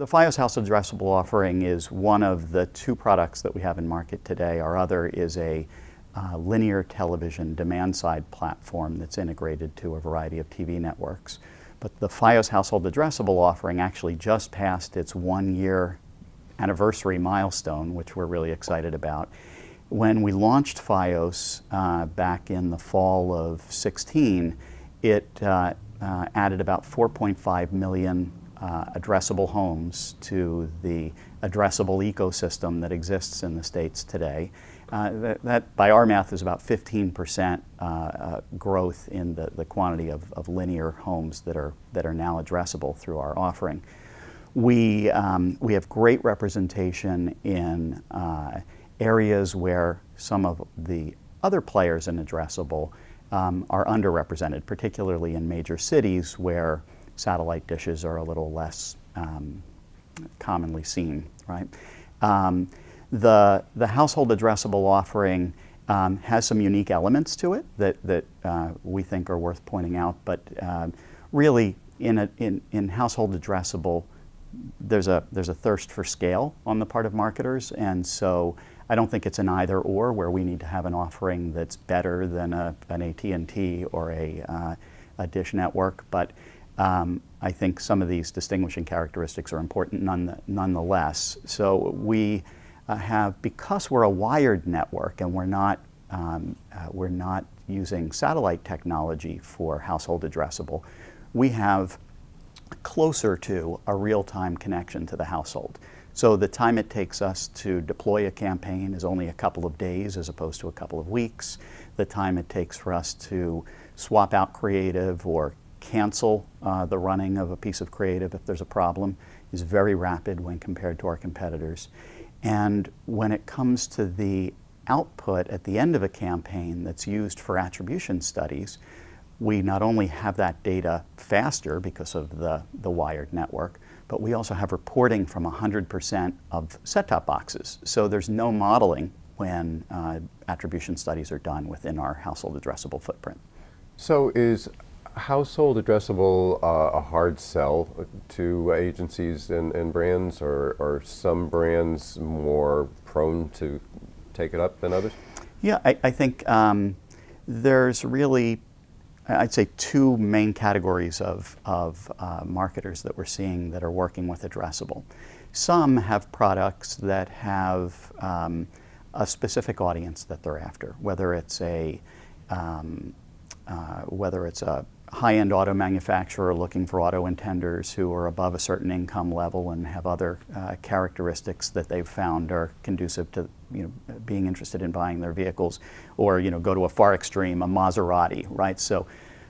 The Fios household addressable offering is one of the two products that we have in market today. Our other is a linear television demand-side platform that's integrated to a variety of TV networks. But the Fios household addressable offering actually just passed its 1-year anniversary milestone, which we're really excited about. When we launched Fios back in the fall of 16, it added about 4.5 million addressable homes to the addressable ecosystem that exists in the States today. That, by our math, is about 15% growth in the quantity of linear homes that are now addressable through our offering. We have great representation in areas where some of the other players in addressable are underrepresented, particularly in major cities where satellite dishes are a little less commonly seen, right? The household addressable offering has some unique elements to it that we think are worth pointing out, but really in household addressable, there's a thirst for scale on the part of marketers, and so I don't think it's an either or where we need to have an offering that's better than an AT&T or a Dish network, but I think some of these distinguishing characteristics are important nonetheless. So we have, because we're a wired network and we're not using satellite technology for household addressable, we have closer to a real-time connection to the household. So the time it takes us to deploy a campaign is only a couple of days as opposed to a couple of weeks. The time it takes for us to swap out creative or cancel the running of a piece of creative if there's a problem is very rapid when compared to our competitors. And when it comes to the output at the end of a campaign that's used for attribution studies, we not only have that data faster because of the wired network, but we also have reporting from 100% of set-top boxes. So there's no modeling when attribution studies are done within our household addressable footprint. So is household addressable a hard sell to agencies and brands, or are some brands more prone to take it up than others? Yeah, I think there's really, I'd say, two main categories of marketers that we're seeing that are working with addressable. Some have products that have a specific audience that they're after, whether it's a high-end auto manufacturer looking for auto intenders who are above a certain income level and have other characteristics that they've found are conducive to being interested in buying their vehicles, or go to a far extreme, a Maserati, right? So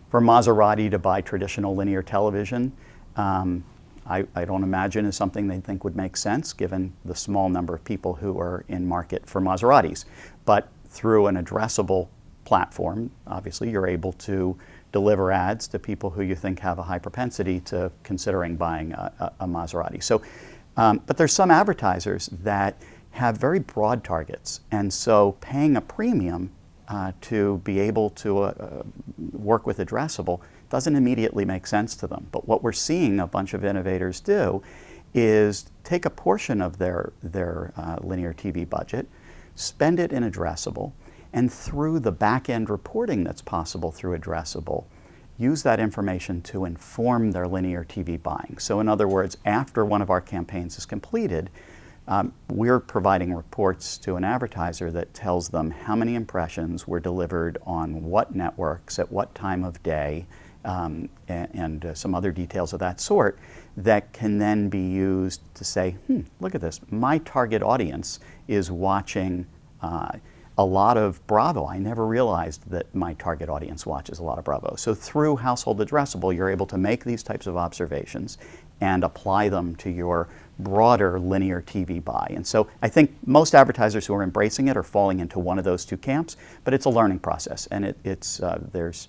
for Maserati to buy traditional linear television, I don't imagine is something they think would make sense given the small number of people who are in market for Maseratis. But through an addressable platform, obviously you're able to deliver ads to people who you think have a high propensity to considering buying a Maserati. So, but there's some advertisers that have very broad targets, and so paying a premium to be able to work with addressable doesn't immediately make sense to them. But what we're seeing a bunch of innovators do is take a portion of their linear TV budget, spend it in addressable, and through the back-end reporting that's possible through addressable, use that information to inform their linear TV buying. So in other words, after one of our campaigns is completed, we're providing reports to an advertiser that tells them how many impressions were delivered on what networks at what time of day, and some other details of that sort that can then be used to say, look at this, my target audience is watching a lot of Bravo. I never realized that my target audience watches a lot of Bravo. So through household addressable, you're able to make these types of observations and apply them to your broader linear TV buy. And so I think most advertisers who are embracing it are falling into one of those two camps, but it's a learning process, and there's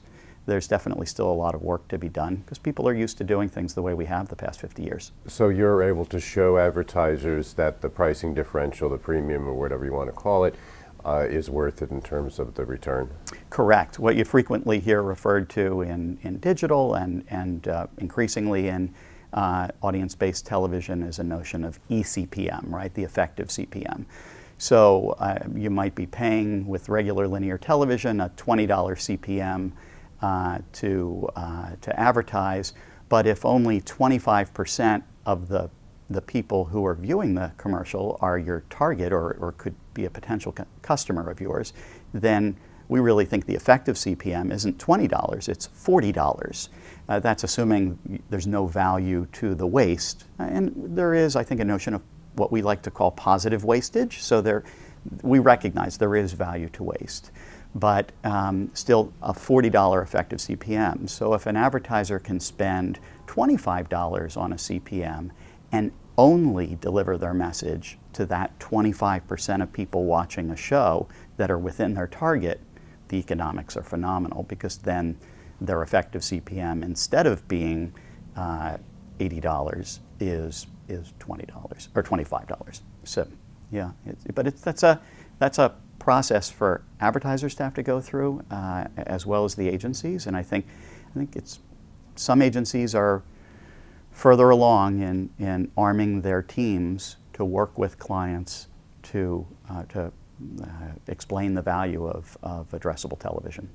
definitely still a lot of work to be done because people are used to doing things the way we have the past 50 years. So you're able to show advertisers that the pricing differential, the premium, or whatever you want to call it, is worth it in terms of the return? Correct. What you frequently hear referred to in digital and increasingly in audience-based television is a notion of ECPM, right? The effective CPM. So you might be paying with regular linear television a $20 CPM to advertise, but if only 25% of the people who are viewing the commercial are your target or could be a potential customer of yours, then we really think the effective CPM isn't $20, it's $40. That's assuming there's no value to the waste. And there is, I think, a notion of what we like to call positive wastage. So we recognize there is value to waste, but still a $40 effective CPM. So if an advertiser can spend $25 on a CPM and only deliver their message to that 25% of people watching a show that are within their target, the economics are phenomenal, because then their effective CPM, instead of being $80, is $20 or $25. So yeah, that's a process for advertisers to have to go through, as well as the agencies. And I think some agencies are further along in arming their teams to work with clients to explain the value of addressable television.